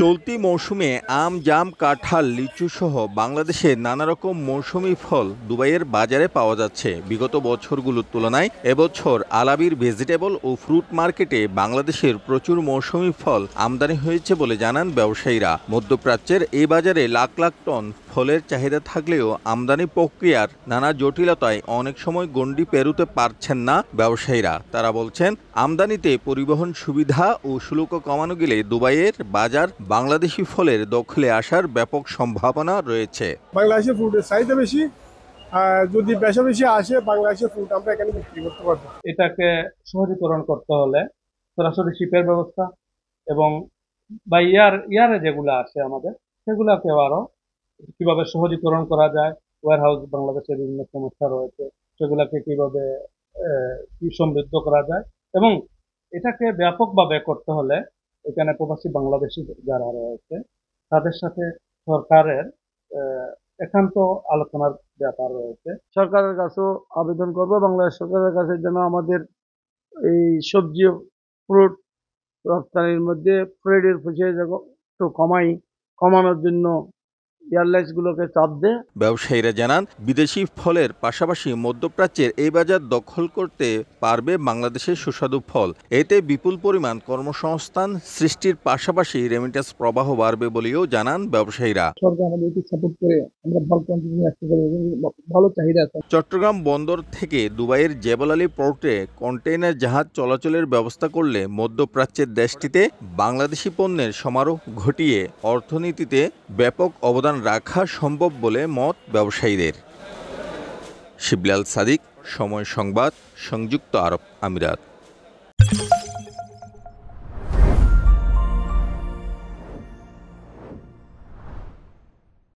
চলতি মৌসুমে আম, জাম, কাঁঠাল, লিচু সহ বাংলাদেশের নানা রকম মৌসুমি ফল দুবাইয়ের বাজারে পাওয়া যাচ্ছে। বিগত বছরগুলোর তুলনায় এবছর আলাবির ভেজিটেবল ও ফ্রুট মার্কেটে বাংলাদেশের প্রচুর মৌসুমি ফল আমদানি হয়েছে বলে জানান ব্যবসায়ীরা। মধ্যপ্রাচ্যের এই বাজারে লাখ লাখ টন ফলের চাহিদা থাকলেও আমদানি প্রক্রিয়ার নানা জটিলতায় অনেক সময় গণ্ডি পেরোতে পারছেন না ব্যবসায়ীরা। তারা বলছেন, আমদানিতে পরিবহন সুবিধা ও শুল্ক কমানো গেলে দুবাইয়ের বাজার বাংলাদেশি ফলের দখলে আসার ব্যাপক সম্ভাবনা রয়েছে। বাংলাদেশের ফ্রুটের চাহিদা বেশি, যদি বেশি আসে বাংলাদেশের ফ্রুট আমরা এখানে বিক্রি করতে পারবো। এটাকে সহজীকরণ করতে হলে সরাসরি শিপের ব্যবস্থা এবং বা ইয়ারে যেগুলো আসে আমাদের সেগুলোকে আরো কিভাবে সহজীকরণ করা যায়। ওয়ার হাউস বাংলাদেশের বিভিন্ন সমস্যা রয়েছে, সেগুলোকে কিভাবে সমৃদ্ধ করা যায় এবং এটাকে ব্যাপকভাবে করতে হলে এখানে প্রবাসী বাংলাদেশি যারা রয়েছে তাদের সাথে সরকারের একান্ত আলোচনার ব্যাপার রয়েছে। সরকারের কাছেও আবেদন করবো, বাংলাদেশ সরকারের কাছে যেন আমাদের এই সবজি ফ্রুট রপ্তানির মধ্যে ফ্রেডের পুষে একটু কমানোর জন্য এয়ারলাইন্সগুলোকে চাপ দেয়। ব্যবসায়ীরা জানান, বিদেশি ফলের পাশাপাশি মধ্যপ্রাচ্যের এই বাজার দখল করতে পারবে বাংলাদেশের সুস্বাদু ফল। এতে বিপুল পরিমাণ কর্মসংস্থান সৃষ্টির পাশাপাশি রেমিটেন্স প্রবাহ বাড়বে বলেও জানান ব্যবসায়ীরা। সরকার আমাদেরকে সাপোর্ট করে আমরা ভালো চাহিদা আছে। চট্টগ্রাম বন্দর থেকে দুবাইয়ের জেবল আলী পোর্টে কন্টেইনার জাহাজ চলাচলের ব্যবস্থা করলে মধ্যপ্রাচ্যের দেশটিতে বাংলাদেশি পণ্যের সমারোহ ঘটিয়ে অর্থনীতিতে ব্যাপক অবদান রাখা সম্ভব বলে মত ব্যবসায়ীদের। শিবলাল সাদিক, সময় সংবাদ, সংযুক্ত আরব আমিরাত।